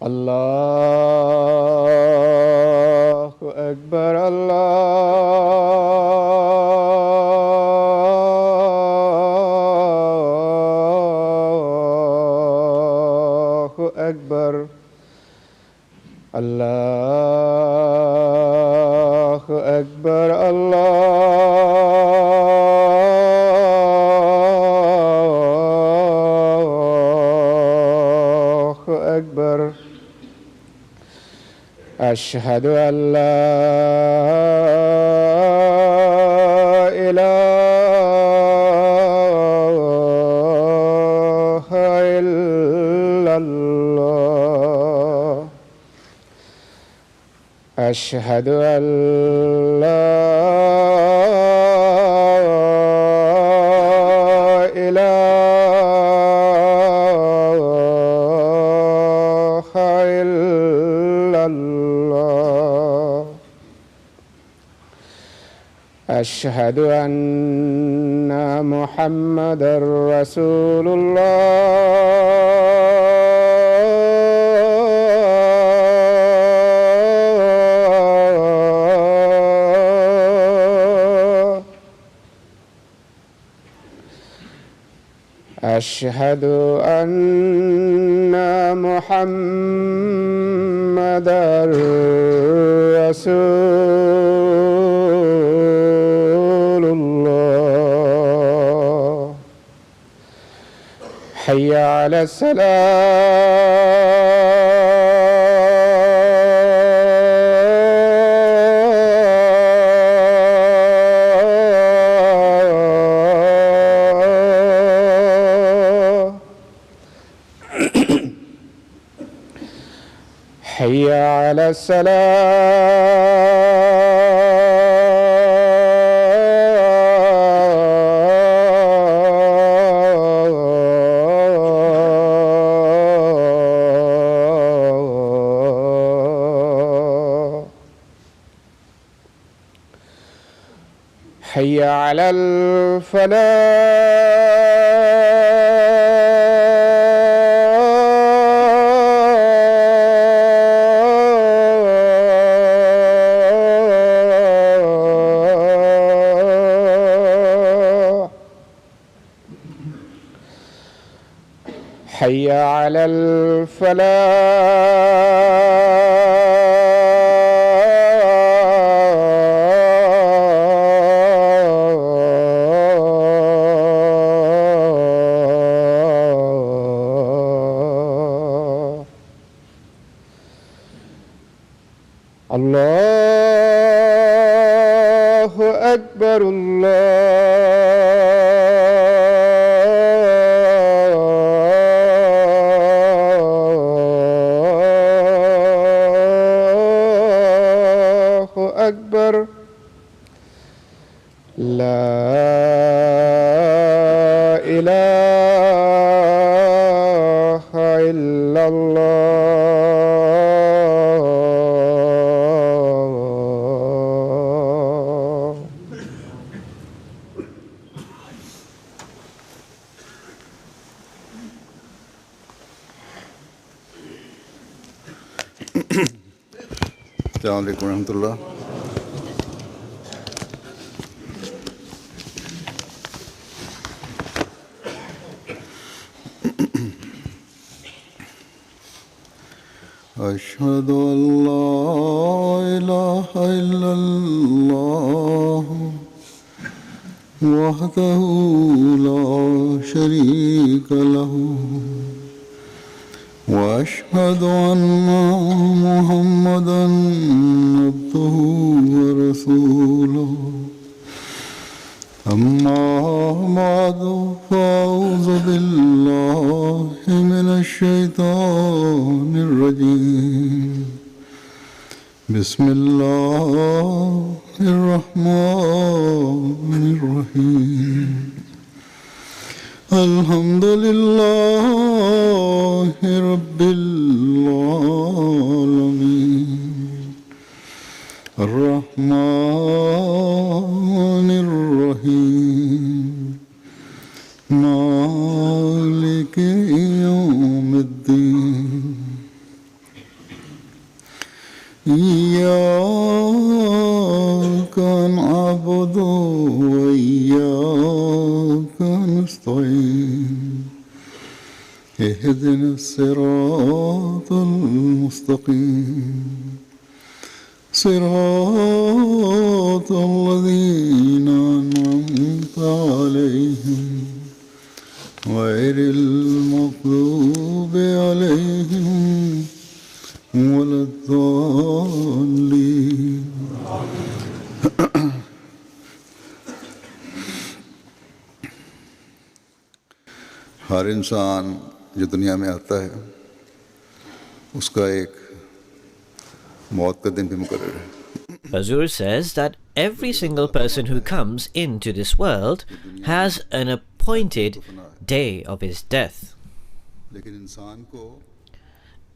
الله أكبر الله أكبر الله أكبر الله أكبر أشهد أن لا إله إلا الله أشهد أن لا إله إلا الله أشهد أن محمدًا رسول الله أشهد أن محمدًا رسول الله حي على الصلاة حي على الصلاة حي على الفلاح حي على الفلاح الله أكبر الله أكبر لا إله إلا الله السلام عليكم ورحمة الله. أشهد أن لا إله إلا الله وحده لا شريك له وأشهد أن محمدًا عبده ورسوله أما بعد فأعوذ بالله من الشيطان الرجيم بسم الله الرحمن الرحيم الحمد لله رب العالمين الرحمن الرحيم مالك يوم الدين إياك نعبد وإياك نستعين اهدنا الصراط المستقيم صراط الذين أنعمت عليهم غير المغضوب عليهم ولا الضالين हर इंसान जो दुनिया में आता है उसका एक मौत का दिन भी मुकर्रर है. Hazur says that every single person who comes into this world has an appointed day of his death.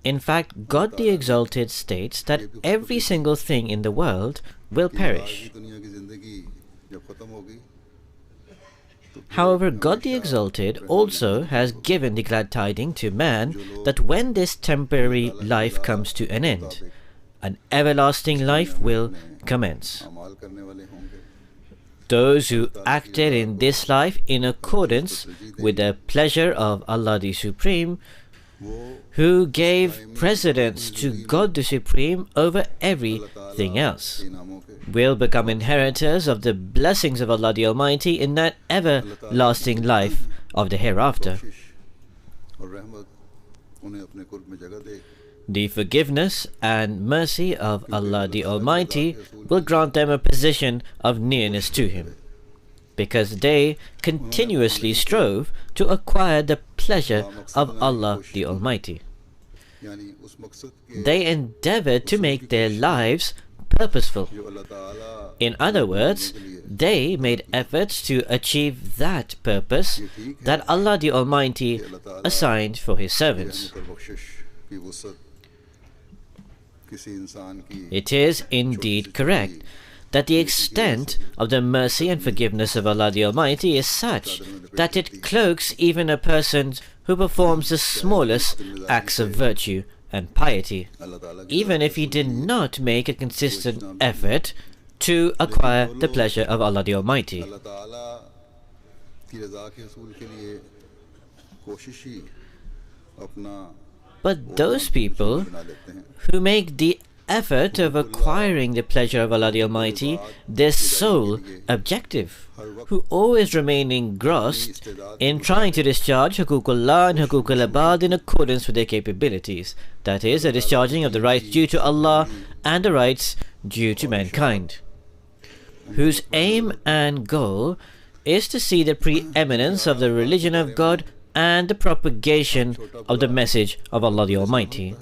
In fact, God the Exalted states that every single thing in the world will perish. However, God the Exalted also has given the glad tidings to man that when this temporary life comes to an end, an everlasting life will commence. Those who acted in this life in accordance with the pleasure of Allah the Supreme, who gave precedence to God the Supreme over everything else, will become inheritors of the blessings of Allah the Almighty in that everlasting life of the hereafter. The forgiveness and mercy of Allah the Almighty will grant them a position of nearness to Him, because they continuously strove to acquire the pleasure of Allah the Almighty. They endeavored to make their lives purposeful. In other words, they made efforts to achieve that purpose that Allah the Almighty assigned for His servants. It is indeed correct that the extent of the mercy and forgiveness of Allah the Almighty is such that it cloaks even a person who performs the smallest acts of virtue and piety, even if he did not make a consistent effort to acquire the pleasure of Allah the Almighty. But those people who make the effort of acquiring the pleasure of Allah the Almighty their sole objective, who always remain engrossed in trying to discharge Huququllah and Huququl Ibad in accordance with their capabilities, that is, the discharging of the rights due to Allah and the rights due to mankind, whose aim and goal is to see the preeminence of the religion of God and the propagation of the message of Allah the Almighty,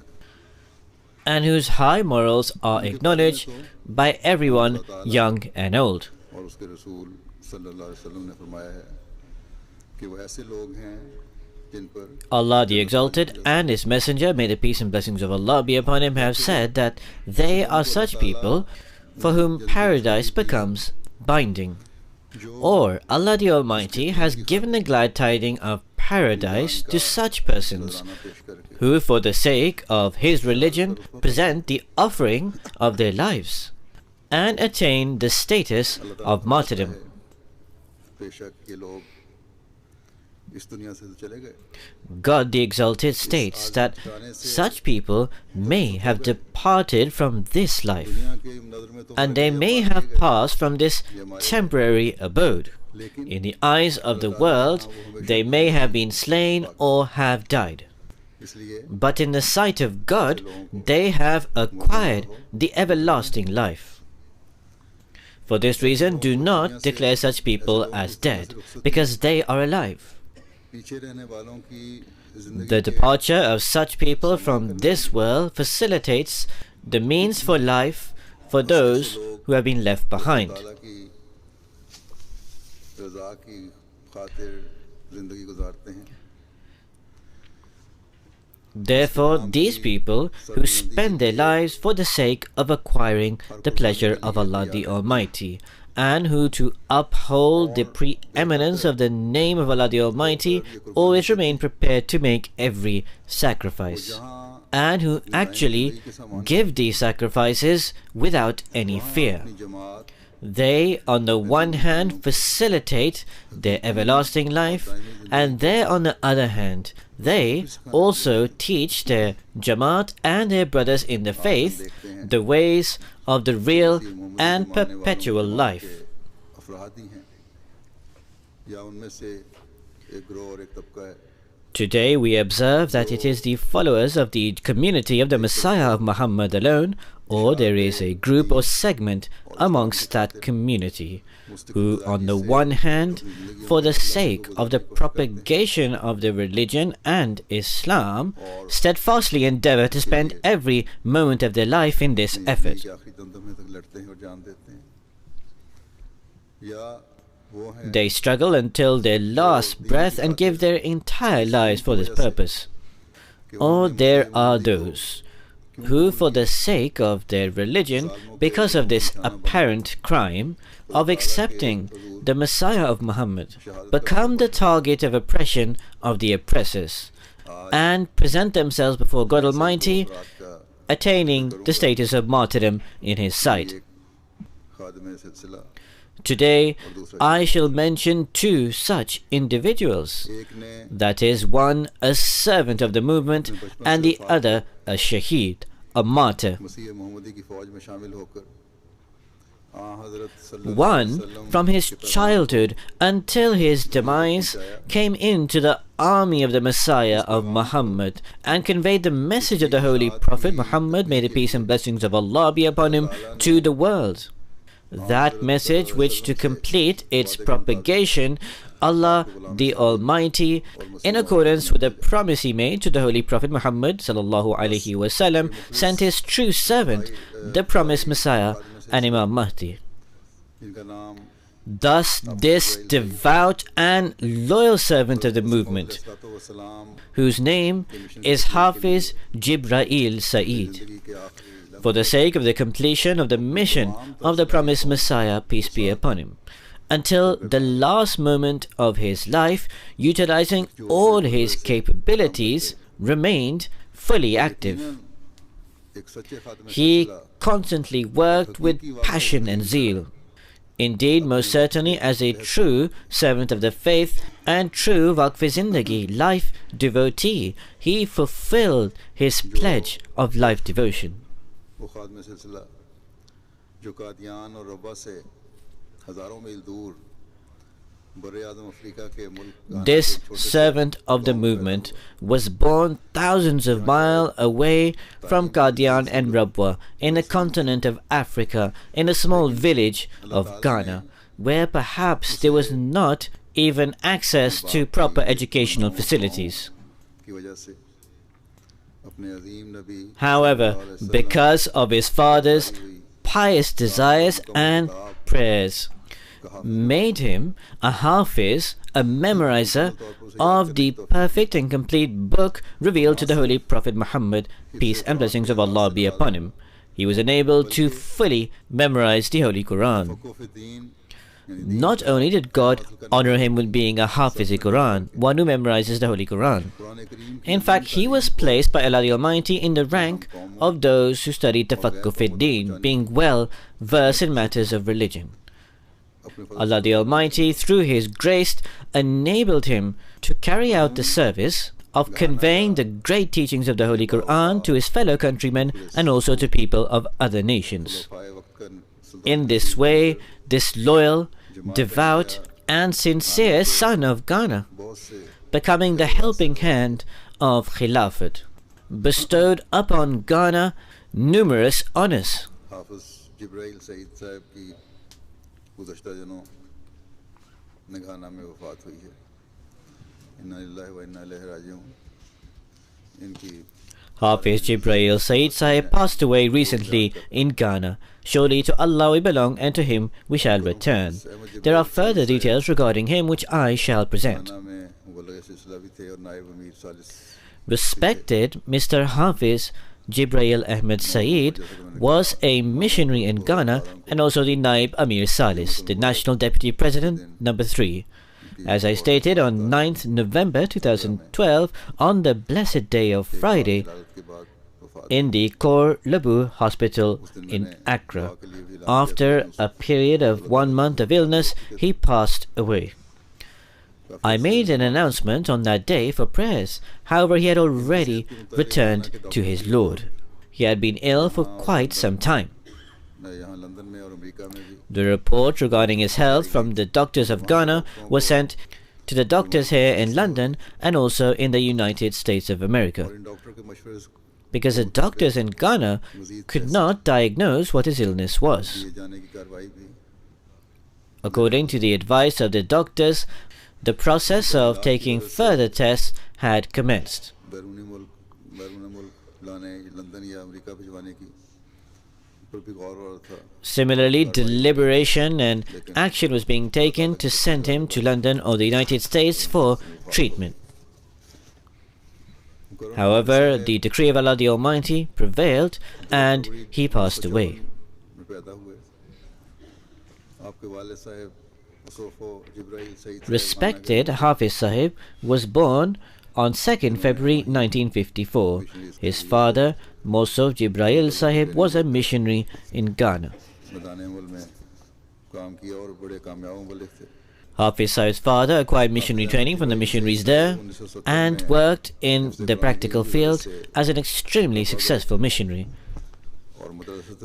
and whose high morals are acknowledged by everyone, young and old. Allah the Exalted and His Messenger, may the peace and blessings of Allah be upon him, have said that they are such people for whom paradise becomes binding. Or Allah the Almighty has given the glad tidings of paradise to such persons who, for the sake of His religion, present the offering of their lives and attain the status of martyrdom. God the Exalted states that such people may have departed from this life, and they may have passed from this temporary abode. In the eyes of the world, they may have been slain or have died. But in the sight of God, they have acquired the everlasting life. For this reason, do not declare such people as dead, because they are alive. The departure of such people from this world facilitates the means for life for those who have been left behind. Therefore, these people who spend their lives for the sake of acquiring the pleasure of Allah the Almighty, and who to uphold the preeminence of the name of Allah the Almighty always remain prepared to make every sacrifice, and who actually give these sacrifices without any fear. They, on the one hand, facilitate their everlasting life, and there, on the other hand, they also teach their Jamaat and their brothers in the faith the ways of the real and perpetual life. Today we observe that it is the followers of the community of the Messiah of Muhammad alone, or there is a group or segment amongst that community, who on the one hand, for the sake of the propagation of the religion and Islam, steadfastly endeavor to spend every moment of their life in this effort. They struggle until their last breath and give their entire lives for this purpose. Or there are those who, for the sake of their religion, because of this apparent crime of accepting the Messiah of Muhammad, become the target of oppression of the oppressors, and present themselves before God Almighty, attaining the status of martyrdom in His sight. Today, I shall mention two such individuals. That is, one a servant of the movement, and the other a shaheed, a martyr. One, from his childhood until his demise, came into the army of the Messiah of Muhammad and conveyed the message of the Holy Prophet Muhammad, may the peace and blessings of Allah be upon him, to the world. That message which, to complete its propagation, Allah the Almighty, in accordance with the promise He made to the Holy Prophet Muhammad sallallahu alaihi wasallam, sent His true servant, the promised Messiah and Imam Mahdi. Thus, this devout and loyal servant of the movement, whose name is Hafiz Jebrael Saeed, for the sake of the completion of the mission of the promised Messiah, peace be upon him, until the last moment of his life, utilizing all his capabilities, remained fully active. He constantly worked with passion and zeal. Indeed, most certainly, as a true servant of the faith and true Waqf-e-Zindagi life devotee, he fulfilled his pledge of life devotion. This servant of the movement was born thousands of miles away from Qadian and Rabwa in the continent of Africa, in a small village of Ghana, where perhaps there was not even access to proper educational facilities. However, because of his father's pious desires and prayers, made him a Hafiz, a memorizer of the perfect and complete book revealed to the Holy Prophet Muhammad, peace and blessings of Allah be upon him. He was enabled to fully memorize the Holy Quran. Not only did God honor him with being a Hafiz-e-Quran, one who memorizes the Holy Quran. In fact, he was placed by Allah the Almighty in the rank of those who studied Tafaqquh fi-Din, being well versed in matters of religion. Allah the Almighty, through His grace, enabled him to carry out the service of conveying the great teachings of the Holy Quran to his fellow countrymen and also to people of other nations. In this way, this loyal, devout and sincere son of Ghana, becoming the helping hand of Khilafat, bestowed upon Ghana numerous honors. गुज़श्ता दिनों निगाहना में वफ़ात हुई है। इन्ना लिल्लाहि व इन्ना इलैहि राजिऊन। इनकी Hafiz Jebrael Saeed Sahib passed away recently in Ghana. Surely to Allah we belong, and to Him we shall return. There are further details regarding him which I shall present. Respected Mr. Hafiz Jebrael Ahmad Saeed was a missionary in Ghana and also the Naib Amir Salis, the National Deputy President number 3. As I stated on 9th November 2012, on the blessed day of Friday, in the Korle hospital in Accra. After a period of 1 month of illness, he passed away. I made an announcement on that day for prayers. However, he had already returned to his Lord. He had been ill for quite some time. The report regarding his health from the doctors of Ghana was sent to the doctors here in London and also in the United States of America, because the doctors in Ghana could not diagnose what his illness was. According to the advice of the doctors, the process of taking further tests had commenced. Similarly, deliberation and action was being taken to send him to London or the United States for treatment. However, the decree of Allah the Almighty prevailed and he passed away. Respected Hafiz Sahib was born on 2nd February 1954. His father, Ahmad Jebrael Saeed, was a missionary in Ghana. Hafiz Sahib's father acquired missionary training from the missionaries there and worked in the practical field as an extremely successful missionary.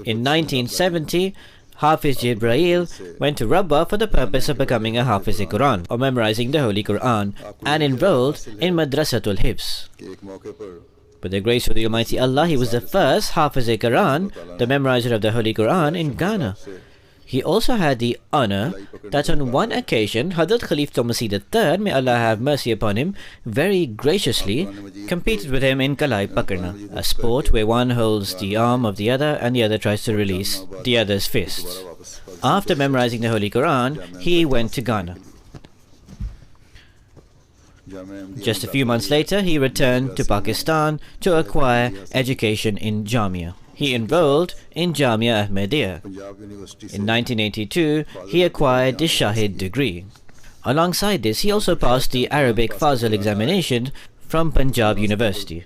In 1970, Hafiz Jebrael went to Rabba for the purpose of becoming a Hafiz-e-Quran, or memorizing the Holy Quran, and enrolled in Madrasatul Hifz. By the grace of the Almighty Allah, he was the first Hafiz-e-Quran, the memorizer of the Holy Quran, in Ghana. He also had the honor that on one occasion, Hazrat Khalifah Masih III, may Allah have mercy upon him, very graciously competed with him in Kalai Pakarna, a sport where one holds the arm of the other and the other tries to release the other's fist. After memorizing the Holy Quran, he went to Ghana. Just a few months later, he returned to Pakistan to acquire education in Jamia. He enrolled in Jamia Ahmadiyya. In 1982, he acquired the Shahid degree. Alongside this, he also passed the Arabic Fazil examination from Punjab University.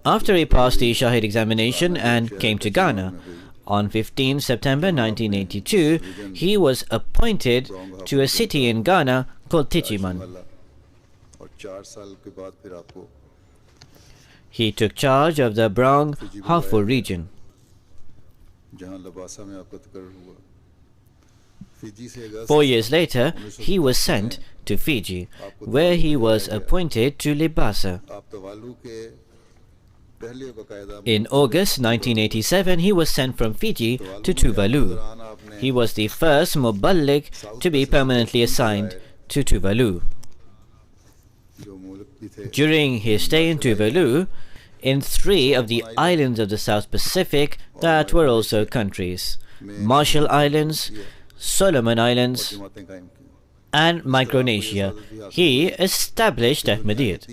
After he passed the Shahid examination and came to Ghana, on 15 September 1982, he was appointed to a city in Ghana called Tichiman. He took charge of the Brong Hafur region. 4 years later, he was sent to Fiji, where he was appointed to Libasa. In August 1987, he was sent from Fiji to Tuvalu. He was the first Muballigh to be permanently assigned to Tuvalu. During his stay in Tuvalu, in 3 of the islands of the South Pacific that were also countries, Marshall Islands, Solomon Islands, and Micronesia, he established Ahmadiyyat.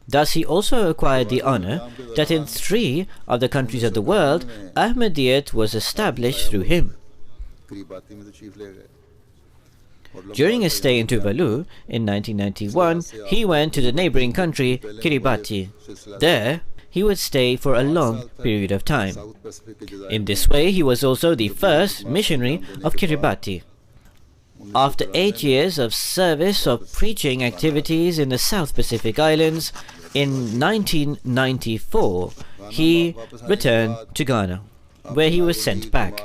Thus, he also acquired the honor that in 3 of the countries of the world, Ahmadiyyat was established through him. During his stay in Tuvalu in 1991, he went to the neighboring country, Kiribati. There, he would stay for a long period of time. In this way, he was also the first missionary of Kiribati. After 8 years of service of preaching activities in the South Pacific Islands, in 1994, he returned to Ghana, where he was sent back.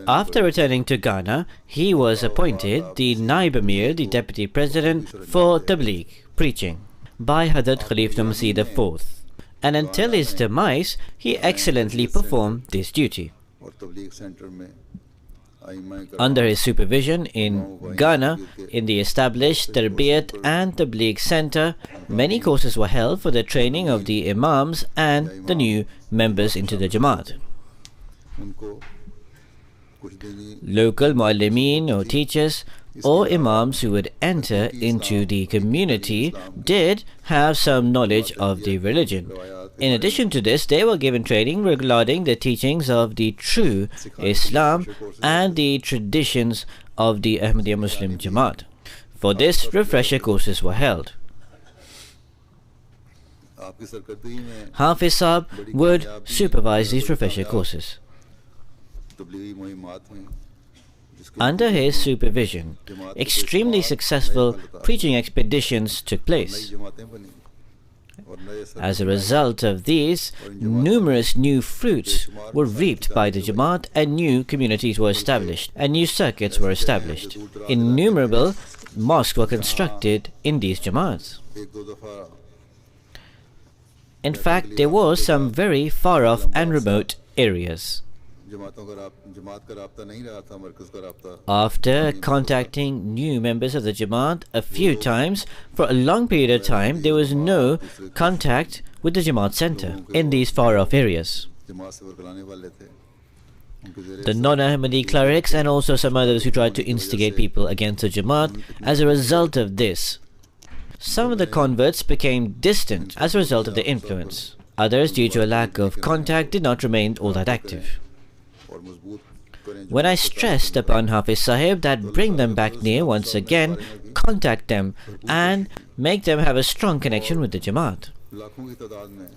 After returning to Ghana, he was appointed the Naib Amir, the Deputy President, for Tabligh, preaching. by Hazrat Khalifa Masih IV, and until his demise, he excellently performed this duty. Under his supervision in Ghana, in the established Tarbiyat and Tabligh Center, many courses were held for the training of the Imams and the new members into the Jamaat. Local Muallimeen or teachers or Imams who would enter into the community did have some knowledge of the religion. In addition to this, they were given training regarding the teachings of the true Islam and the traditions of the Ahmadiyya Muslim Jamaat. For this, refresher courses were held. Hafiz Sahib would supervise these refresher courses. Under his supervision, extremely successful preaching expeditions took place. As a result of these, numerous new fruits were reaped by the Jamaat, and new communities were established, and new circuits were established. Innumerable mosques were constructed in these Jamaats. In fact, there were some very far-off and remote areas. After contacting new members of the Jamaat a few times, for a long period of time, there was no contact with the Jamaat center in these far-off areas. The non-Ahmadi clerics and also some others who tried to instigate people against the Jamaat. As a result of this, some of the converts became distant as a result of the influence. Others, due to a lack of contact, did not remain all that active. When I stressed upon Hafiz Sahib that bring them back near once again, contact them and make them have a strong connection with the Jamaat.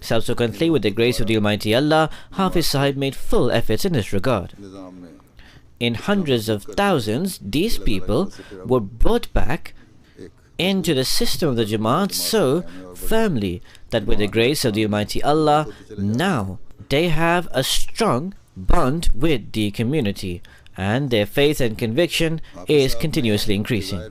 Subsequently, with the grace of the Almighty Allah, Hafiz Sahib made full efforts in this regard. In hundreds of thousands, these people were brought back into the system of the Jamaat so firmly that with the grace of the Almighty Allah, now they have a strong bond with the community, and their faith and conviction is continuously increasing.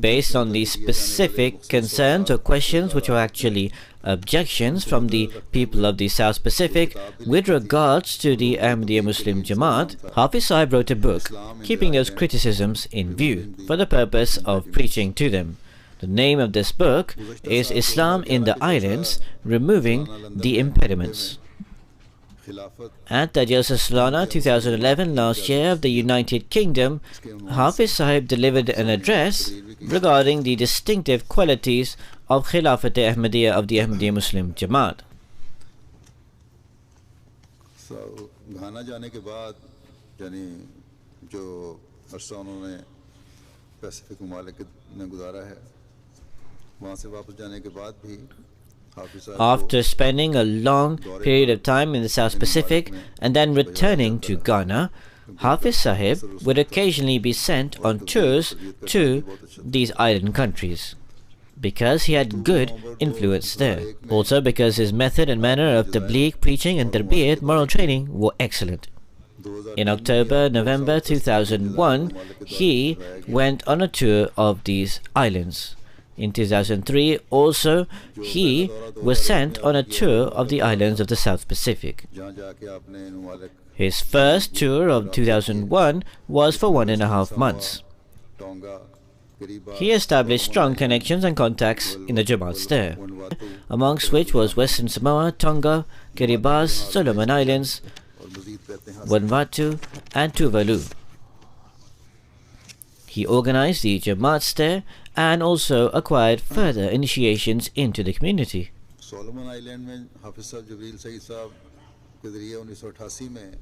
Based on the specific concerns or questions which were actually objections from the people of the South Pacific with regards to the Ahmadiyya Muslim Jamaat, Hafiz Sahib wrote a book keeping those criticisms in view for the purpose of preaching to them. The name of this book is Islam in the Islands, Removing the Impediments. At the Jalsa Salana 2011 last year of the United Kingdom, Hafiz Sahib delivered an address regarding the distinctive qualities of Khilafat-e-Ahmadiyya of the Ahmadiyya Muslim Jamaat. So, Ghana जाने के बाद यानी जो अरसा उन्होंने Pacific ममालिक में गुजारा है, वहाँ से वापस जाने के बाद भी after spending a long period of time in the South Pacific and then returning to Ghana, Hafiz Sahib would occasionally be sent on tours to these island countries because he had good influence there. Also because his method and manner of tabligh, preaching and tarbiyat, moral training, were excellent. In October-November 2001, he went on a tour of these islands. In 2003, also, he was sent on a tour of the islands of the South Pacific. His first tour of 2001 was for 1.5 months. He established strong connections and contacts in the Jamaats there, amongst which was Western Samoa, Tonga, Kiribati, Solomon Islands, Vanuatu, and Tuvalu. He organized the Jamaats there and also acquired further initiations into the community. Solomon Island में हाफिज Jebrael Saeed साहब के ज़रिए 1988 में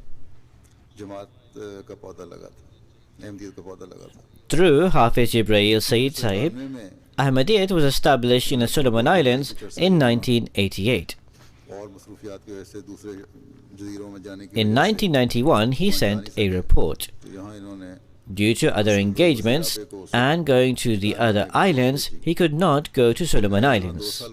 जमात का पौधा लगा था, अहमदियत का पौधा लगा था. Through Hafiz Jebrael Saeed Sahib, Ahmadiyyat was established in the Solomon Islands in 1988. In 1991, he sent a report. Due to other engagements and going to the other islands, he could not go to Solomon Islands.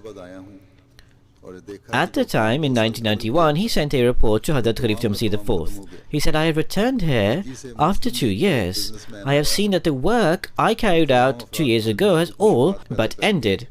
At the time, in 1991, he sent a report to Hazrat Khalif Masih IV. He said, I have returned here after 2 years. I have seen that the work I carried out 2 years ago has all but ended.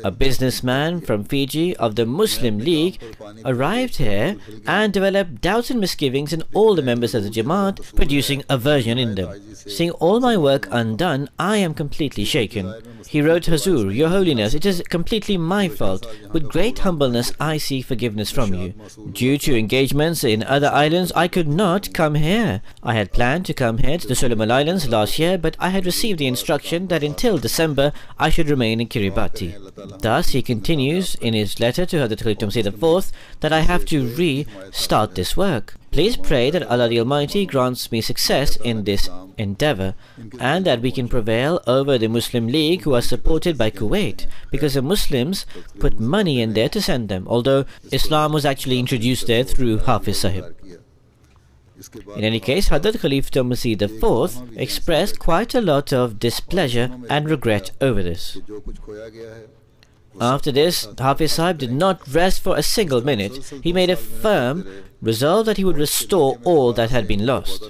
A businessman from Fiji of the Muslim League arrived here and developed doubts and misgivings in all the members of the Jamaat, producing aversion in them. Seeing all my work undone, I am completely shaken. He wrote, Hazur, Your Holiness, it is completely my fault. With great humbleness, I seek forgiveness from you. Due to engagements in other islands, I could not come here. I had planned to come here to the Solomon Islands last year, but I had received the instruction that until December, I should remain in Kiribati. Thus, he continues in his letter to Hazrat Khalif Masih IV that I have to restart this work. Please pray that Allah the Almighty grants me success in this endeavor and that we can prevail over the Muslim League who are supported by Kuwait, because the Muslims put money in there to send them, although Islam was actually introduced there through Hafiz Sahib. In any case, Hazrat Khalif Masih IV expressed quite a lot of displeasure and regret over this. After this, Hafiz Sahib did not rest for a single minute. He made a firm resolve that he would restore all that had been lost.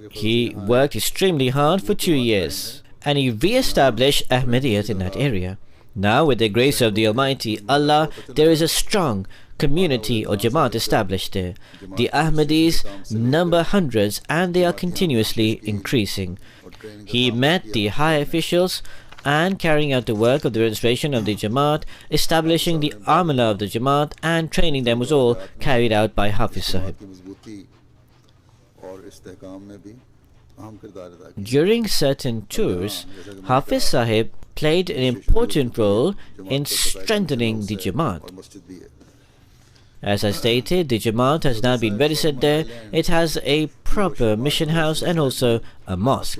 He worked extremely hard for 2 years, and he re-established Ahmadiyyat in that area. Now, with the grace of the Almighty Allah, there is a strong community or Jamaat established there. The Ahmadis number hundreds and they are continuously increasing. He met the high officials and carrying out the work of the registration of the Jamaat, establishing the Amala of the Jamaat and training them was all carried out by Hafiz Sahib. During certain tours, Hafiz Sahib played an important role in strengthening the Jamaat. As I stated, the Jamaat has now been registered there. It has a proper mission house and also a mosque.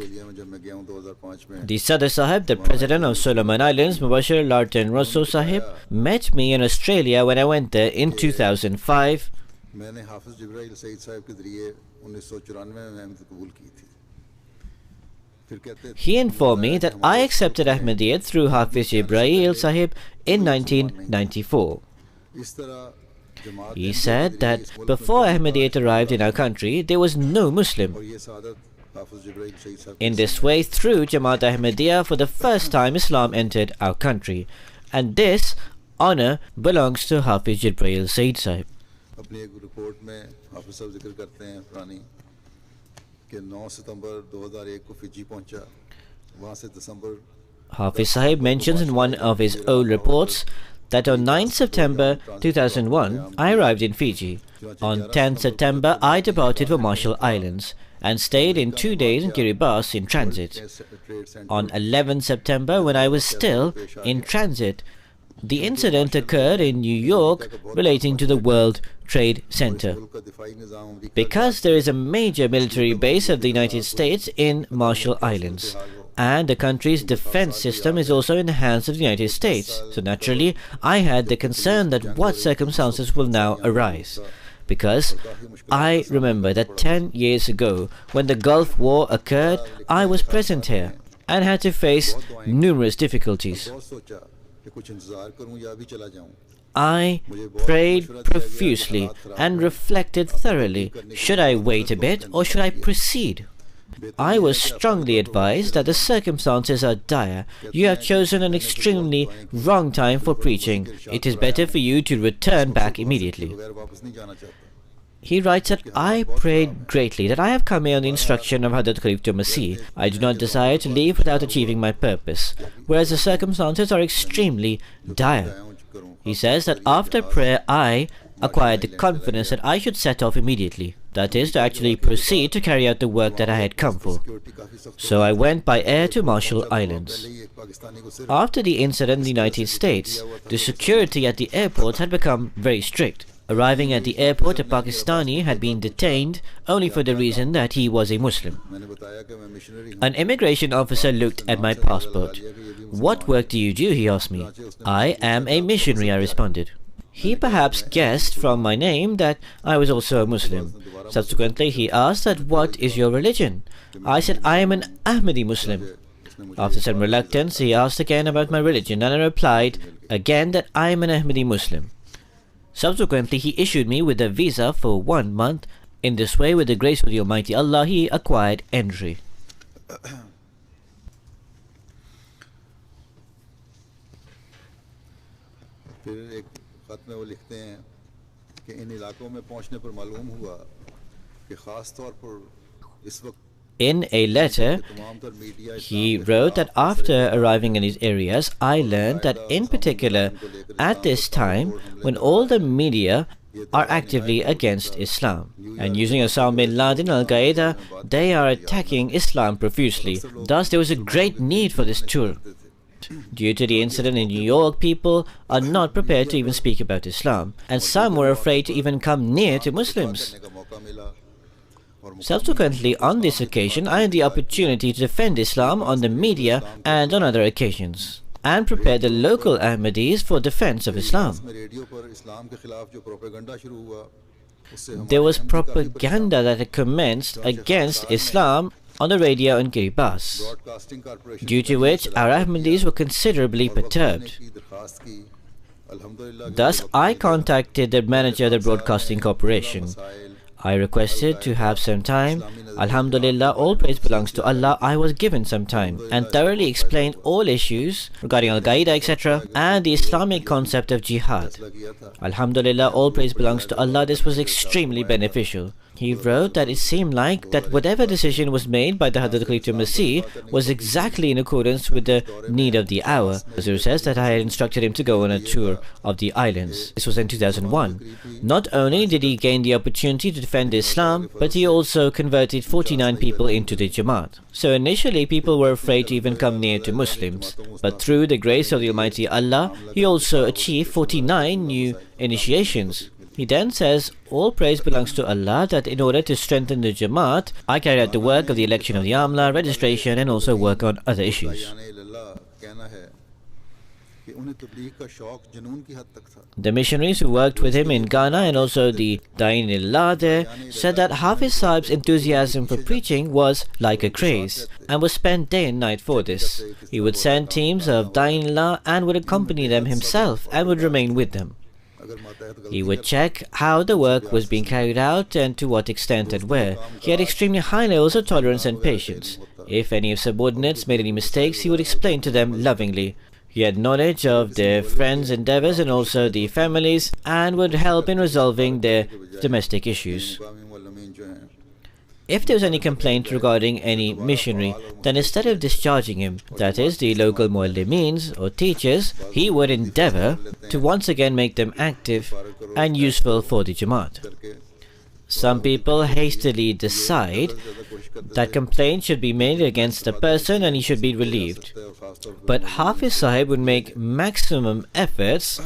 The Sadr Sahib, the president of Solomon Islands, Mubashir Larten Rosso Sahib, met me in Australia when I went there in 2005. He informed me that I accepted Ahmadiyyat through Hafiz Jebrael Sahib in 1994. He said that before Ahmadiyyat arrived in our country, there was no Muslim. In this way, through Jamaat Ahmadiyya, for the first time Islam entered our country. And this honor belongs to Hafiz Jebrael Saeed Sahib. Hafiz Sahib mentions in one of his old reports that on 9 September 2001, I arrived in Fiji. On 10 September, I departed for Marshall Islands and stayed in 2 days in Kiribati in transit. On 11 September, when I was still in transit, the incident occurred in New York relating to the World Trade Center. Because there is a major military base of the United States in Marshall Islands, and the country's defense system is also in the hands of the United States. So naturally, I had the concern that what circumstances will now arise. Because I remember that 10 years ago, when the Gulf War occurred, I was present here and had to face numerous difficulties. I prayed profusely and reflected thoroughly. Should I wait a bit or should I proceed? I was strongly advised that the circumstances are dire. You have chosen an extremely wrong time for preaching. It is better for you to return back immediately. He writes that I prayed greatly that I have come here on the instruction of Hazrat Khalif Masih. I do not desire to leave without achieving my purpose, whereas the circumstances are extremely dire. He says that after prayer I acquired the confidence that I should set off immediately. That is, to actually proceed to carry out the work that I had come for. So I went by air to Marshall Islands. After the incident in the United States, the security at the airport had become very strict. Arriving at the airport, a Pakistani had been detained only for the reason that he was a Muslim. An immigration officer looked at my passport. "What work do you do?" he asked me. "I am a missionary," I responded. He perhaps guessed from my name that I was also a Muslim. Subsequently, he asked that, "What is your religion?" I said, "I am an Ahmadi Muslim." After some reluctance, he asked again about my religion, and I replied again that I am an Ahmadi Muslim. Subsequently, he issued me with a visa for 1 month. In this way, with the grace of the Almighty Allah, he acquired entry. फिर एक खत में वो लिखते हैं कि इन इलाकों में पहुंचने पर मालूम हुआ कि खास तौर पर इस वक्त In a letter, he wrote that after arriving in these areas, I learned that in particular, at this time, when all the media are actively against Islam and using Osama bin Laden and Al-Qaeda, they are attacking Islam profusely. Thus, there was a great need for this tour. Due to the incident in New York, people are not prepared to even speak about Islam, and some were afraid to even come near to Muslims. Subsequently, on this occasion, I had the opportunity to defend Islam on the media and on other occasions, and prepare the local Ahmadis for defense of Islam. There was propaganda that had commenced against Islam on the radio in Kiribati, due to which our Ahmadis were considerably perturbed. Thus, I contacted the manager of the Broadcasting Corporation. I requested to have some time. Alhamdulillah, all praise belongs to Allah. I was given some time and thoroughly explained all issues regarding Al-Qaeda, etc., and the Islamic concept of jihad. Alhamdulillah, all praise belongs to Allah. This was extremely beneficial. He wrote that it seemed like that whatever decision was made by the Hadrat Khalifatul Masih was exactly in accordance with the need of the hour. Hazur says that I had instructed him to go on a tour of the islands. This was in 2001. Not only did he gain the opportunity to defend Islam, but he also converted 49 people into the Jamaat. So initially people were afraid to even come near to Muslims, but through the grace of the Almighty Allah, he also achieved 49 new initiations. He then says, all praise belongs to Allah, that in order to strengthen the Jamaat, I carried out the work of the election of the Amla, registration, and also work on other issues. The missionaries who worked with him in Ghana and also the Dain-e-Allah there said that Hafiz Sahib's enthusiasm for preaching was like a craze and was spent day and night for this. He would send teams of Dain-e-Allah and would accompany them himself and would remain with them. He would check how the work was being carried out and to what extent and where. He had extremely high levels of tolerance and patience. If any of subordinates made any mistakes, he would explain to them lovingly. He had knowledge of their friends' endeavors and also the families, and would help in resolving their domestic issues. If there was any complaint regarding any missionary, then instead of discharging him, that is, the local muallimins or teachers, he would endeavor to once again make them active and useful for the Jamaat. Some people hastily decide that complaint should be made against a person and he should be relieved. But Hafiz Sahib would make maximum efforts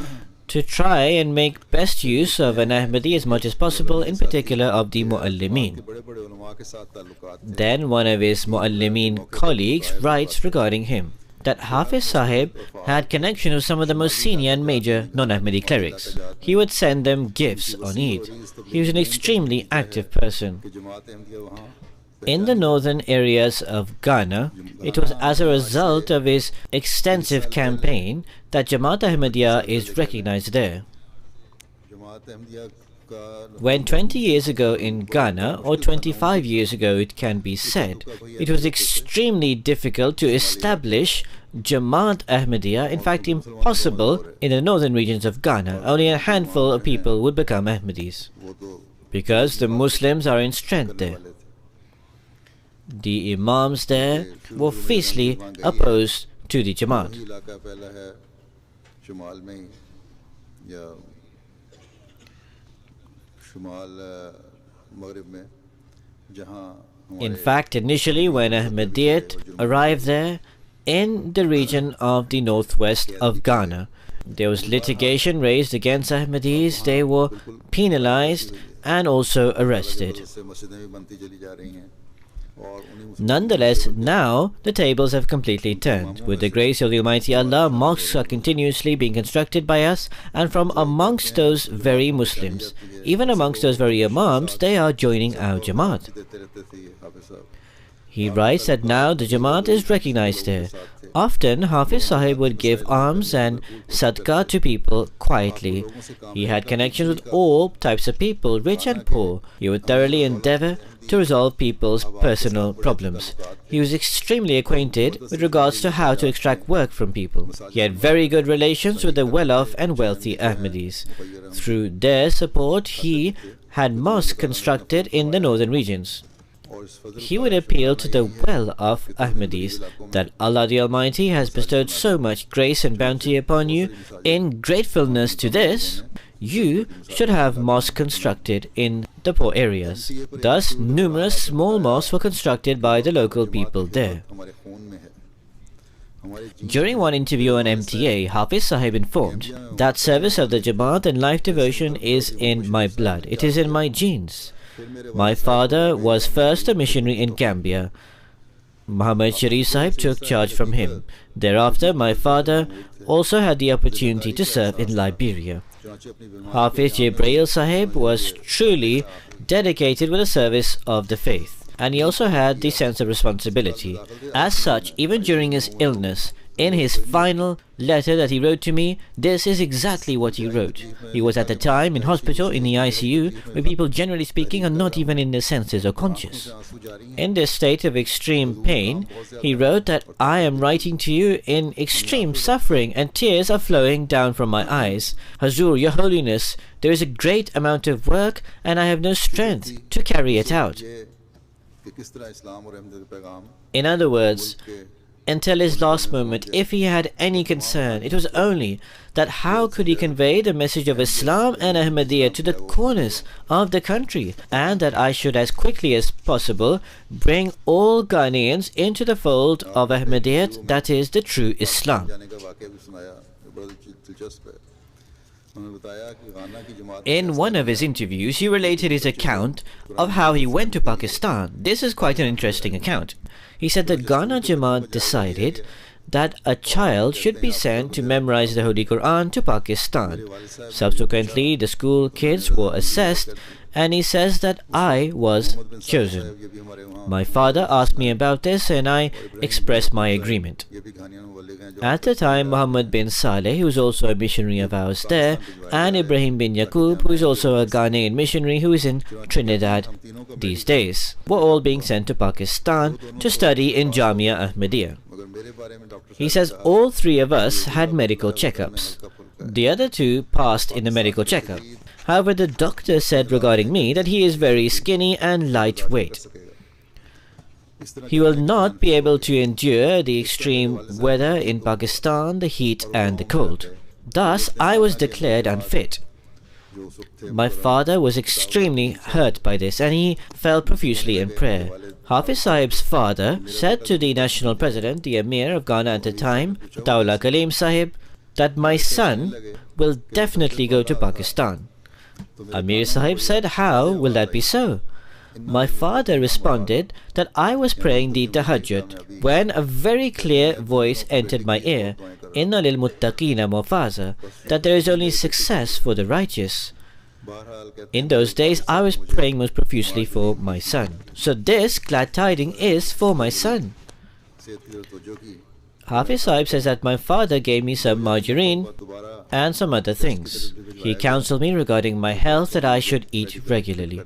to try and make best use of an Ahmadi as much as possible, in particular of the Muallimin. Then one of his Muallimin colleagues writes regarding him that Hafiz Sahib had connection with some of the most senior and major non-Ahmadi clerics. He would send them gifts on Eid. He was an extremely active person. In the northern areas of Ghana, it was as a result of his extensive campaign that Jamaat Ahmadiyya is recognized there. When 20 years ago in Ghana, or 25 years ago it can be said, it was extremely difficult to establish Jamaat Ahmadiyya, in fact impossible in the northern regions of Ghana. Only a handful of people would become Ahmadis, because the Muslims are in strength there. The Imams there were fiercely opposed to the Jamaat. In fact, initially when Ahmadiyyat arrived there, in the region of the northwest of Ghana, there was litigation raised against Ahmadis. They were penalized and also arrested. Nonetheless, now the tables have completely turned. With the grace of the Almighty Allah, mosques are continuously being constructed by us, and from amongst those very Muslims, even amongst those very Imams, they are joining our Jamaat. He writes that now the Jamaat is recognized there. Often, Hafiz Sahib would give alms and sadaqah to people quietly. He had connections with all types of people, rich and poor. He would thoroughly endeavor to resolve people's personal problems. He was extremely acquainted with regards to how to extract work from people. He had very good relations with the well-off and wealthy Ahmadis. Through their support, he had mosques constructed in the northern regions. He would appeal to the well-off Ahmadis that Allah the Almighty has bestowed so much grace and bounty upon you. In gratefulness to this, you should have mosques constructed in the poor areas. Thus, numerous small mosques were constructed by the local people there. During one interview on MTA, Hafiz Sahib informed that service of the Jamaat and life devotion is in my blood. It is in my genes. My father was first a missionary in Gambia. Muhammad Sharif Sahib took charge from him. Thereafter, my father also had the opportunity to serve in Liberia. Hafiz Jebrael Sahib was truly dedicated with the service of the faith, and he also had the sense of responsibility. As such, even during his illness, in his final letter that he wrote to me, this is exactly what he wrote. He was at the time in hospital in the ICU, where people generally speaking are not even in their senses or conscious. In this state of extreme pain, he wrote that I am writing to you in extreme suffering and tears are flowing down from my eyes. Hazur, Your Holiness, there is a great amount of work and I have no strength to carry it out. In other words, until his last moment, if he had any concern, it was only that how could he convey the message of Islam and Ahmadiyya to the corners of the country, and that I should as quickly as possible bring all Ghanaians into the fold of Ahmadiyya, that is the true Islam. In one of his interviews, he related his account of how he went to Pakistan. This is quite an interesting account. He said that Ghana Jamaat decided that a child should be sent to memorize the Holy Quran to Pakistan. Subsequently, the school kids were assessed, and he says that I was chosen. My father asked me about this and I expressed my agreement. At the time, Muhammad bin Saleh, who is also a missionary of ours there, and Ibrahim bin Yaqub, who is also a Ghanaian missionary who is in Trinidad these days, were all being sent to Pakistan to study in Jamia Ahmadiyya. He says all three of us had medical checkups. The other two passed in the medical checkup. However, the doctor said regarding me that he is very skinny and lightweight. He will not be able to endure the extreme weather in Pakistan, the heat and the cold. Thus, I was declared unfit. My father was extremely hurt by this and he fell profusely in prayer. Hafiz Sahib's father said to the national president, the Emir of Ghana at the time, Taula Kaleem Sahib, that my son will definitely go to Pakistan. Amir Sahib said, how will that be so? My father responded that I was praying the tahajjud when a very clear voice entered my ear, Inna lil muttaqina mafaza, that there is only success for the righteous. In those days, I was praying most profusely for my son. So this glad tiding is for my son. Hafiz Sahib says that my father gave me some margarine and some other things. He counseled me regarding my health that I should eat regularly.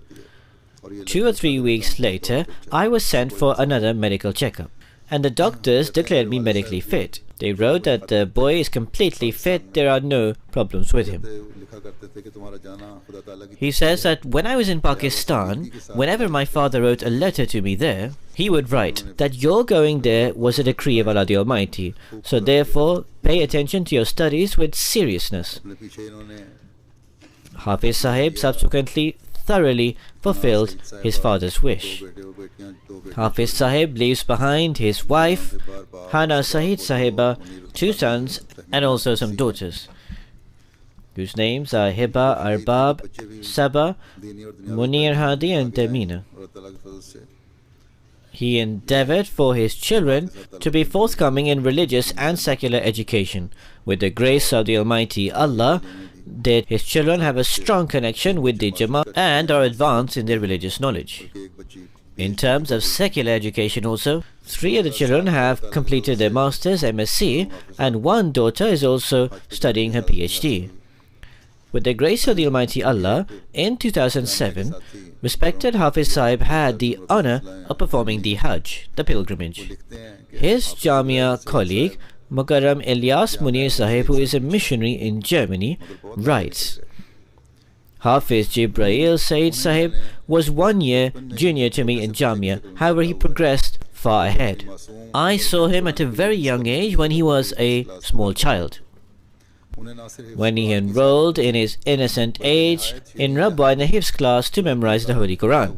2 or 3 weeks later, I was sent for another medical checkup, and the doctors declared me medically fit. They wrote that the boy is completely fit, there are no problems with him. He says that when I was in Pakistan, whenever my father wrote a letter to me there, he would write that your going there was a decree of Allah the Almighty, so therefore pay attention to your studies with seriousness. Hafiz Sahib subsequently thoroughly fulfilled his father's wish. Hafiz Sahib leaves behind his wife, Hana Saeed Sahiba, 2 sons and also some daughters, whose names are Hiba, Arbab, Saba, Munir Hadi and Tamina. He endeavored for his children to be forthcoming in religious and secular education. With the grace of the Almighty Allah, did his children have a strong connection with the Jamaat and are advanced in their religious knowledge. In terms of secular education also, 3 of the children have completed their Masters, MSc, and 1 daughter is also studying her PhD. With the grace of the Almighty Allah, in 2007, respected Hafiz Sahib had the honor of performing the Hajj, the pilgrimage. His Jamia colleague, Mukarram Ilyas Munir Sahib, who is a missionary in Germany, writes, Hafiz Jebrael Saeed Sahib was 1 year junior to me in Jamia, however he progressed far ahead. I saw him at a very young age when he was a small child. When he enrolled in his innocent age in Rabwa in the Hifz class to memorize the Holy Quran.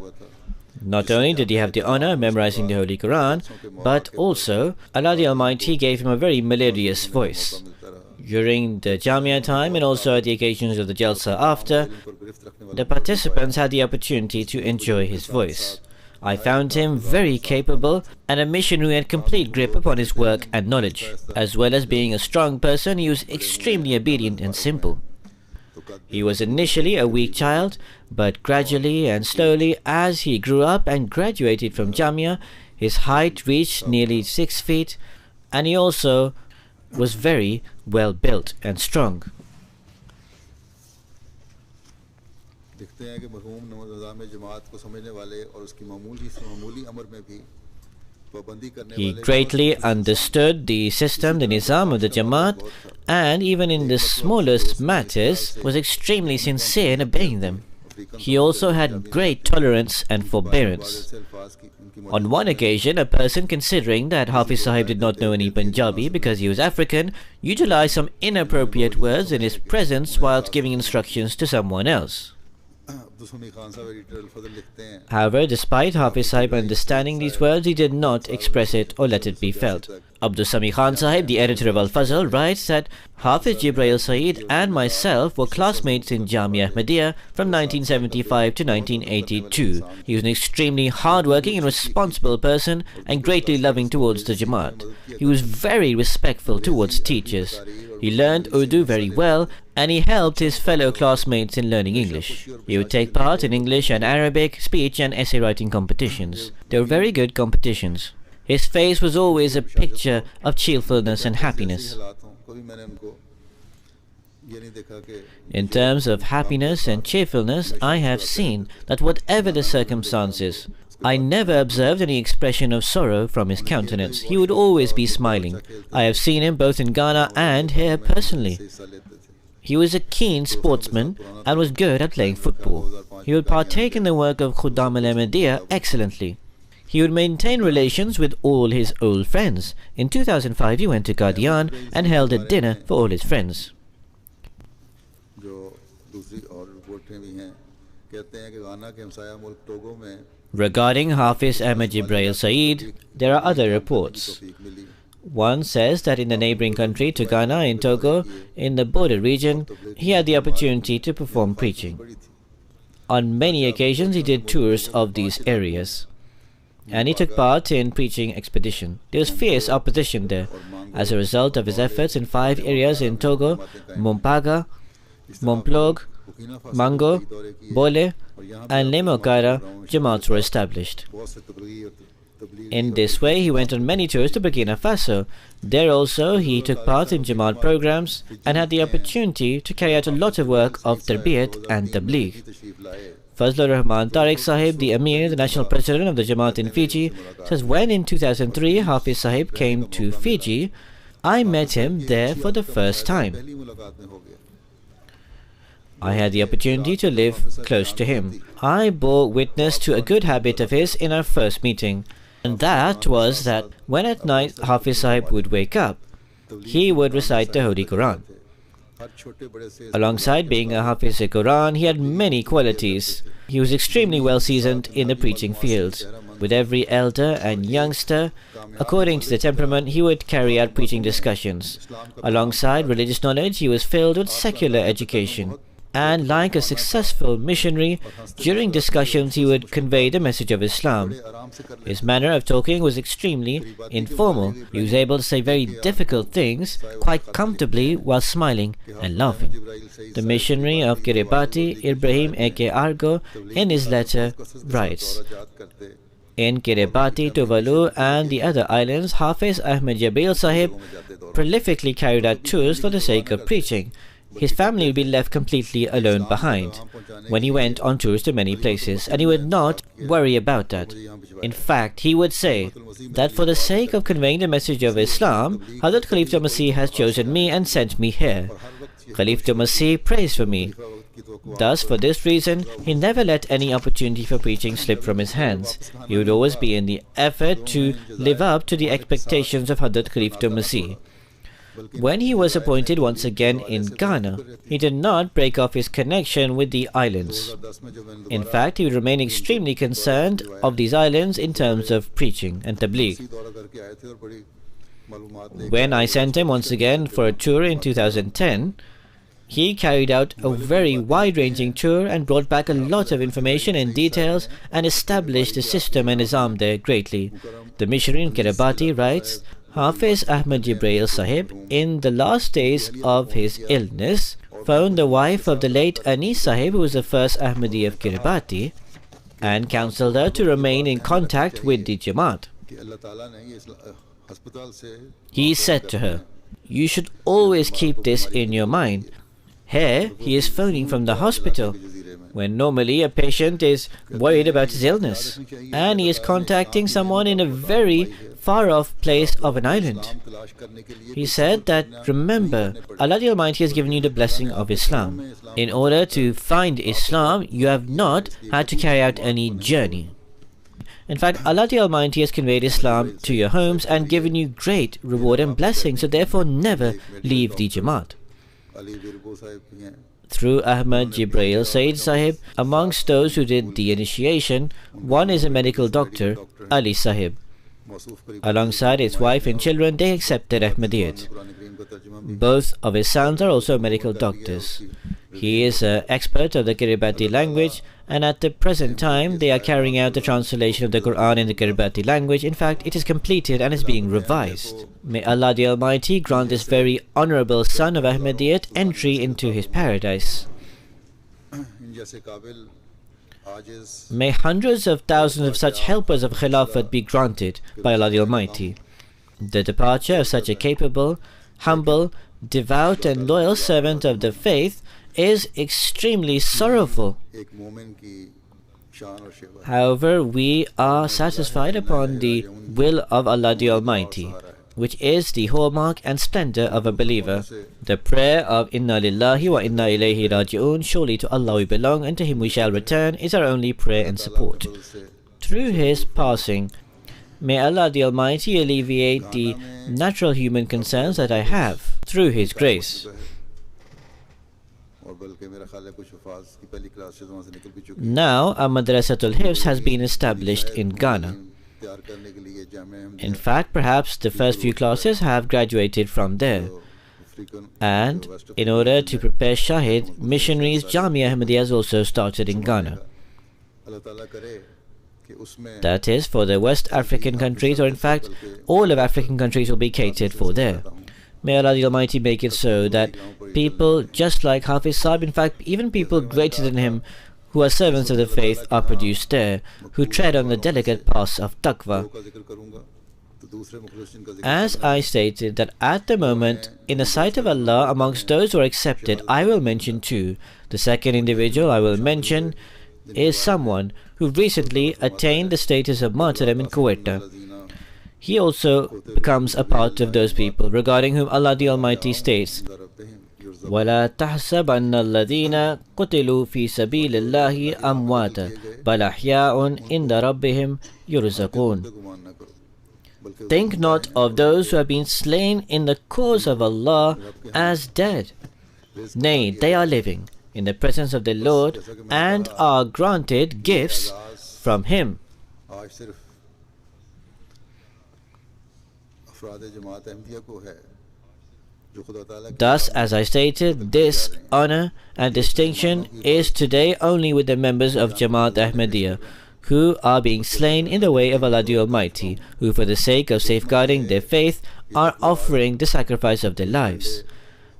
Not only did he have the honor of memorizing the Holy Quran, but also Allah the Almighty gave him a very melodious voice. During the Jamia time and also at the occasions of the Jalsa after, the participants had the opportunity to enjoy his voice. I found him very capable and a missionary who had complete grip upon his work and knowledge. As well as being a strong person, he was extremely obedient and simple. He was initially a weak child, but gradually and slowly as he grew up and graduated from Jamia, his height reached nearly 6 feet, and he also was very well built and strong. He greatly understood the system, the nizam of the Jamaat, and even in the smallest matters was extremely sincere in obeying them. He also had great tolerance and forbearance. On one occasion, a person considering that Hafiz Sahib did not know any Punjabi because he was African, utilized some inappropriate words in his presence whilst giving instructions to someone else. However, despite Hafiz Sahib understanding these words, he did not express it or let it be felt. Abdul Sami Khan Sahib, the editor of Al-Fazl, writes that Hafiz Jebrael Saeed and myself were classmates in Jamia Ahmadiyya from 1975 to 1982. He was an extremely hard-working and responsible person and greatly loving towards the Jamaat. He was very respectful towards teachers. He learned Urdu very well and he helped his fellow classmates in learning English. He would take part in English and Arabic, speech and essay writing competitions. They were very good competitions. His face was always a picture of cheerfulness and happiness. In terms of happiness and cheerfulness, I have seen that whatever the circumstances, I never observed any expression of sorrow from his countenance. He would always be smiling. I have seen him both in Ghana and here personally. He was a keen sportsman and was good at playing football. He would partake in the work of Khuddam al-Ahmadiyya excellently. He would maintain relations with all his old friends. In 2005, he went to Qadian and held a dinner for all his friends. Regarding Hafiz Ahmad Jebrael Saeed, there are other reports. One says that in the neighboring country to Ghana, in Togo, in the border region, he had the opportunity to perform preaching. On many occasions, he did tours of these areas, and he took part in preaching expedition. There was fierce opposition there. As a result of his efforts in 5 areas in Togo, Mompaga, Momplog, Mango, Bole, and Lemokara, Jamaats were established. In this way, he went on many tours to Burkina Faso. There also, he took part in Jamaat programs and had the opportunity to carry out a lot of work of Tarbiyat and Tabligh. Fazlur Rahman Tariq Sahib, the Amir, the national president of the Jamaat in Fiji, says when in 2003 Hafiz Sahib came to Fiji, I met him there for the first time. I had the opportunity to live close to him. I bore witness to a good habit of his in our first meeting, and that was that when at night Hafiz Sahib would wake up, he would recite the Holy Quran. Alongside being a Hafiz Quran, he had many qualities. He was extremely well seasoned in the preaching field. With every elder and youngster, according to the temperament, he would carry out preaching discussions. Alongside religious knowledge, he was filled with secular education. And like a successful missionary, during discussions he would convey the message of Islam. His manner of talking was extremely informal. He was able to say very difficult things quite comfortably while smiling and laughing. The missionary of Kiribati, Ibrahim Eke Argo, in his letter writes, In Kiribati, Tuvalu and the other islands, Hafiz Ahmad Jebrael Saeed prolifically carried out tours for the sake of preaching. His family would be left completely alone behind when he went on tours to many places, and he would not worry about that. In fact, he would say that for the sake of conveying the message of Islam, Hazrat Khalifa Masih has chosen me and sent me here. Khalifa Masih prays for me. Thus, for this reason, he never let any opportunity for preaching slip from his hands. He would always be in the effort to live up to the expectations of Hazrat Khalifa Masih. When he was appointed once again in Ghana, he did not break off his connection with the islands. In fact, he would remain extremely concerned of these islands in terms of preaching and tabligh. When I sent him once again for a tour in 2010, he carried out a very wide-ranging tour and brought back a lot of information and details and established the system and Nizam there greatly. The missionary in Kiribati writes, Hafiz Ahmad Jebrael Saeed, in the last days of his illness, phoned the wife of the late Anis Sahib, who was the first Ahmadi of Kiribati, and counselled her to remain in contact with the Jamaat. He said to her, "You should always keep this in your mind. Here, he is phoning from the hospital, when normally a patient is worried about his illness, and he is contacting someone in a very far-off place of an island." He said that, remember, Allah the Almighty has given you the blessing of Islam. In order to find Islam, you have not had to carry out any journey. In fact, Allah the Almighty has conveyed Islam to your homes and given you great reward and blessing, so therefore never leave the Jamaat. Through Ahmad Jebrael Saeed Sahib, amongst those who did the initiation, one is a medical doctor, Ali Sahib. Alongside his wife and children, they accepted Ahmadiyyat. Both of his sons are also medical doctors. He is an expert of the Kiribati language, and at the present time they are carrying out the translation of the Quran in the Kiribati language. In fact, it is completed and is being revised. May Allah the Almighty grant this very honorable son of Ahmadiyyat entry into his paradise. May hundreds of thousands of such helpers of Khilafat be granted by Allah the Almighty. The departure of such a capable, humble, devout and loyal servant of the faith is extremely sorrowful. However, we are satisfied upon the will of Allah the Almighty, which is the hallmark and splendor of a believer. The prayer of Inna Lillahi wa Inna Ilayhi Raji'un, surely to Allah we belong and to Him we shall return, is our only prayer and support. Through his passing, may Allah the Almighty alleviate the natural human concerns that I have through His grace. Now, a Madrasatul Hifz has been established in Ghana. In fact, perhaps the first few classes have graduated from there. And in order to prepare Shahid, missionaries, Jamia Ahmadiyya has also started in Ghana. That is, for the West African countries, or in fact, all of African countries will be catered for there. May Allah the Almighty make it so that people just like Hafiz Sahib, in fact, even people greater than him, who are servants of the faith, are produced there, who tread on the delicate paths of taqwa. As I stated that at the moment, in the sight of Allah, amongst those who are accepted, I will mention two. The second individual I will mention is someone who recently attained the status of martyrdom in Kuwait. He also becomes a part of those people regarding whom Allah the Almighty states, وَلَا تَحْسَبَنَّ الَّذِينَ قُتِلُوا فِي سَبِيلِ اللَّهِ أَمْوَاتًا بَلْ أَحْيَاءٌ عِنْدَ رَبِّهِمْ يُرْزَقُونَ. Think not of those who have been slain in the cause of Allah as dead. Nay, they are living in the presence of the Lord and are granted gifts from Him. Thus, as I stated, this honor and distinction is today only with the members of Jamaat Ahmadiyya, who are being slain in the way of Allah the Almighty, who for the sake of safeguarding their faith are offering the sacrifice of their lives.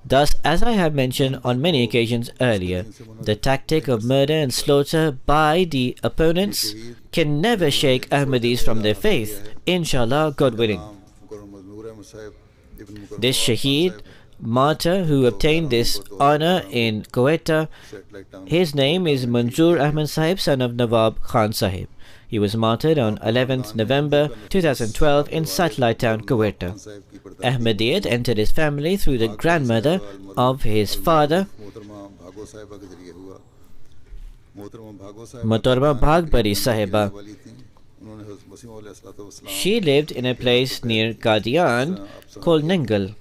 Thus, as I have mentioned on many occasions earlier, the tactic of murder and slaughter by the opponents can never shake Ahmadis from their faith, inshallah, God willing. This Shaheed, martyr who obtained this honor in Quetta, his name is Manzoor Ahmad Sahib, son of Nawab Khan Sahib. He was martyred on 11th November 2012 in Satellite Town, Quetta. Ahmadiyyat entered his family through the grandmother of his father, Motorma Bhagbari Sahiba. She lived in a place near Qadian called Nengal.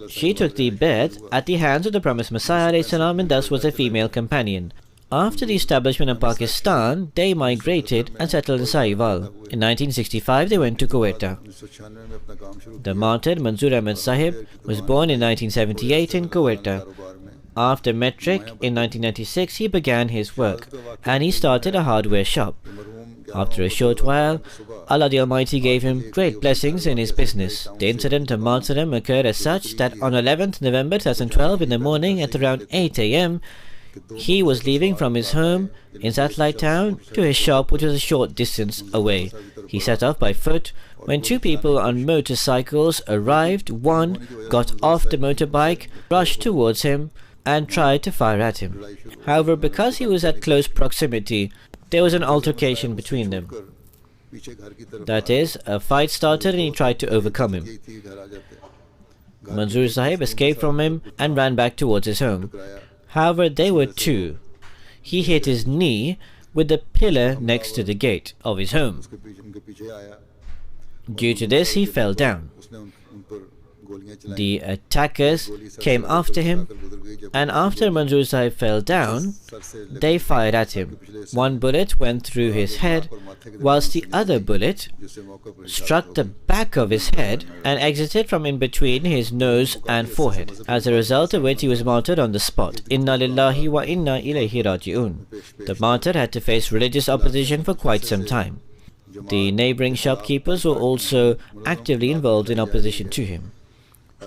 She took the bed at the hands of the promised Messiah ﷺ and thus was a female companion. After the establishment of Pakistan, they migrated and settled in Sahiwal. In 1965, they went to Quetta. The martyred Manzoor Ahmad Sahib was born in 1978 in Quetta. After metric in 1996, he began his work and he started a hardware shop. After a short while, Allah the Almighty gave him great blessings in his business. The incident of martyrdom occurred as such that on 11th November 2012 in the morning at around 8 a.m., he was leaving from his home in Satellite Town to his shop, which was a short distance away. He set off by foot. When two people on motorcycles arrived, one got off the motorbike, rushed towards him and tried to fire at him. However, because he was at close proximity, there was an altercation between them. That is, a fight started and he tried to overcome him. Manzoor Sahib escaped from him and ran back towards his home. However, they were two. He hit his knee with the pillar next to the gate of his home. Due to this, he fell down. The attackers came after him, and after Manzoor Sahib fell down, they fired at him. One bullet went through his head, whilst the other bullet struck the back of his head and exited from in between his nose and forehead, as a result of which he was martyred on the spot. Inna lillahi wa inna ilayhi raji'un. The martyr had to face religious opposition for quite some time. The neighboring shopkeepers were also actively involved in opposition to him.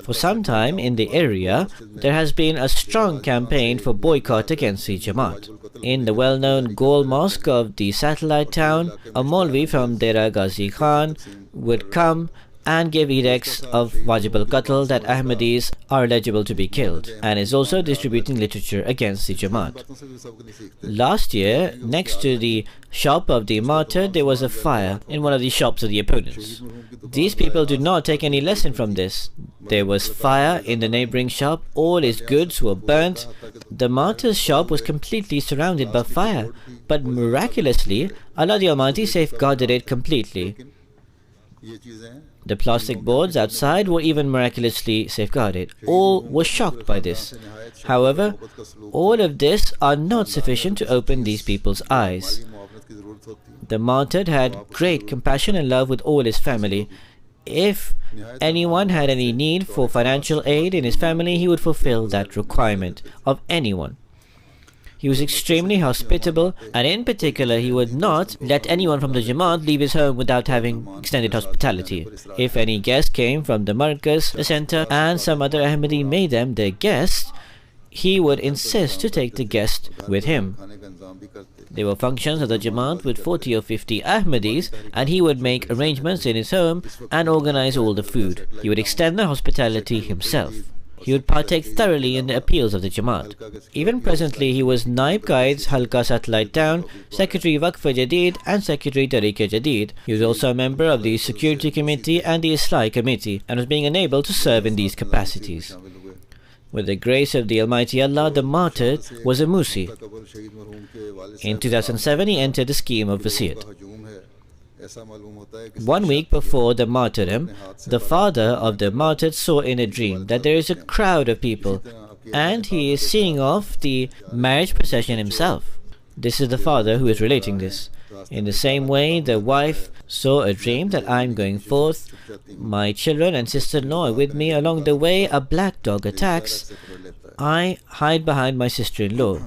For some time in the area, there has been a strong campaign for boycott against the Jamaat. In the well-known Gol Mosque of the satellite town, a Maulvi from Dera Ghazi Khan would come and give edicts of Wajib al-Qatl that Ahmadis are eligible to be killed, and is also distributing literature against the Jamaat. Last year, next to the shop of the martyr, there was a fire in one of the shops of the opponents. These people do not take any lesson from this. There was fire in the neighboring shop, all his goods were burnt. The martyr's shop was completely surrounded by fire, but miraculously, Allah the Almighty safeguarded it completely. The plastic boards outside were even miraculously safeguarded. All were shocked by this. However, all of this are not sufficient to open these people's eyes. The martyr had great compassion and love with all his family. If anyone had any need for financial aid in his family, he would fulfill that requirement of anyone. He was extremely hospitable, and in particular, he would not let anyone from the Jamaat leave his home without having extended hospitality. If any guest came from the Markaz, the center, and some other Ahmadi made them their guest, he would insist to take the guest with him. There were functions of the Jamaat with 40 or 50 Ahmadis, and he would make arrangements in his home and organize all the food. He would extend the hospitality himself. He would partake thoroughly in the appeals of the Jamaat. Even presently, he was Naib Qaid's Halka Satellite Town, Secretary Waqf Jadid and Secretary Tariq Jadid. He was also a member of the Security Committee and the Islahi Committee, and was being enabled to serve in these capacities. With the grace of the Almighty Allah, the martyr was a Musi. In 2007, he entered the scheme of Wasiat. 1 week before the martyrdom, the father of the martyred saw in a dream that there is a crowd of people, and he is seeing off the marriage procession himself. This is the father who is relating this. In the same way, the wife saw a dream that I am going forth, my children and sister-in-law are with me. Along the way, a black dog attacks. I hide behind my sister-in-law.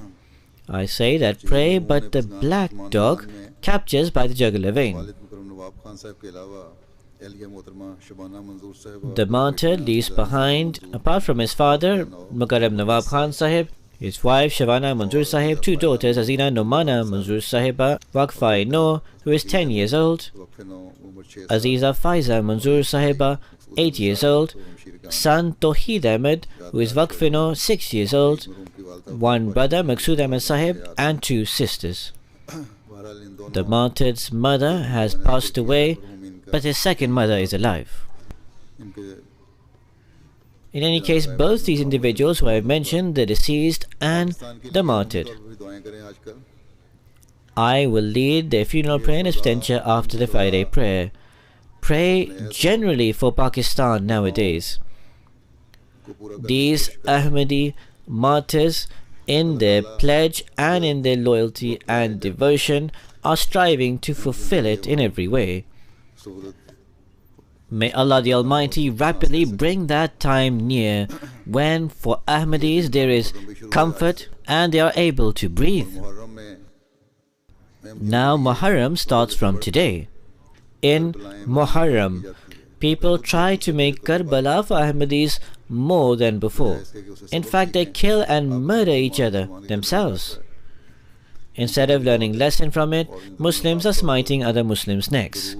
I say that pray, but the black dog captures by the jugular vein. The martyr leaves behind, apart from his father, Mukarram Nawab Khan Sahib, his wife Shabana Manzoor Sahib, two daughters Azina Nomana Manzoor Sahiba, Waqfa Noor, who is 10 years old, Aziza Faiza Manzoor Sahiba, 8 years old, son Tawheed Ahmed, who is Waqf Noor, 6 years old, one brother Maqsood Ahmed Sahib, and two sisters. The martyr's mother has passed away, but his second mother is alive. In any case, both these individuals who I have mentioned, the deceased and the martyred, I will lead their funeral prayer and expenditure after the Friday prayer. Pray generally for Pakistan nowadays. These Ahmadi martyrs, in their pledge and in their loyalty and devotion, are striving to fulfill it in every way. May Allah the Almighty rapidly bring that time near when for Ahmadis there is comfort and they are able to breathe. Now Muharram starts from today. In Muharram, people try to make Karbala for Ahmadis more than before. In fact, they kill and murder each other themselves. Instead of learning lesson from it, Muslims are smiting other Muslims' necks.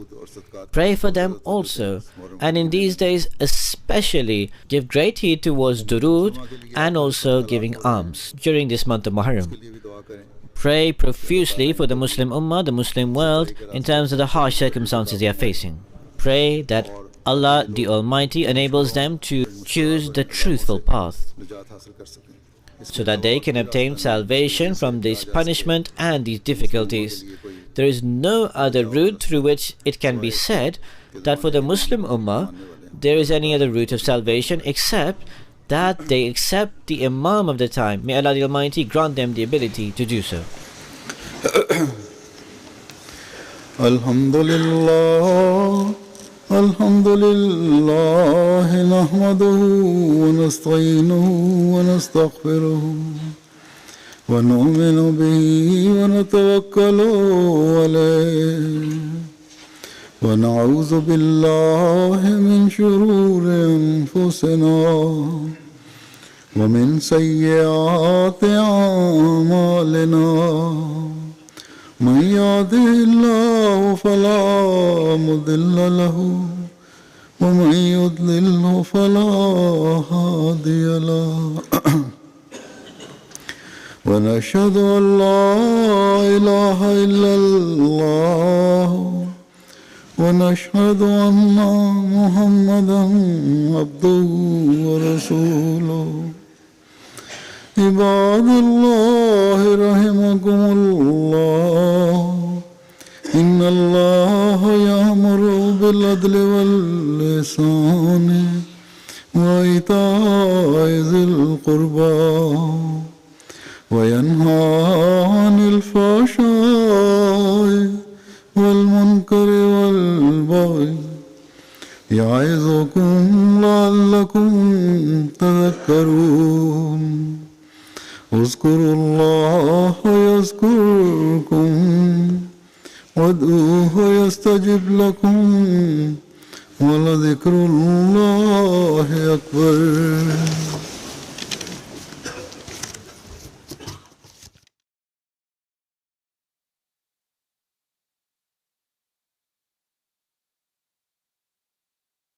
Pray for them also, and in these days especially give great heed towards durood and also giving alms during this month of Muharram. Pray profusely for the Muslim Ummah, the Muslim world, in terms of the harsh circumstances they are facing. Pray that Allah the Almighty enables them to choose the truthful path, so that they can obtain salvation from this punishment and these difficulties. There is no other route through which it can be said that for the Muslim Ummah there is any other route of salvation except that they accept the Imam of the time. May Allah the Almighty grant them the ability to do so. Alhamdulillah, Alhamdulillah, nahmaduhu wa nasta'inuhu wa nastaghfiruhu wa nu'minu bihi wa natawakkalu alayhi wa na'udhu billahi min shururi anfusina wa min sayyiati a'malina. من يهده الله فلا مضل له ومن يضلله فلا هادي له ونشهد أن لا إله إلا الله ونشهد أن محمدا عبده ورسوله عباد الله رحمكم الله إن الله يأمر بالعدل والإحسان وإيتاء ذي القربى وينهى عن الفحشاء والمنكر والبغي يعظكم لعلكم تذكرون اذكروا الله يذكركم وادعوه يستجب لكم ولذكر الله أكبر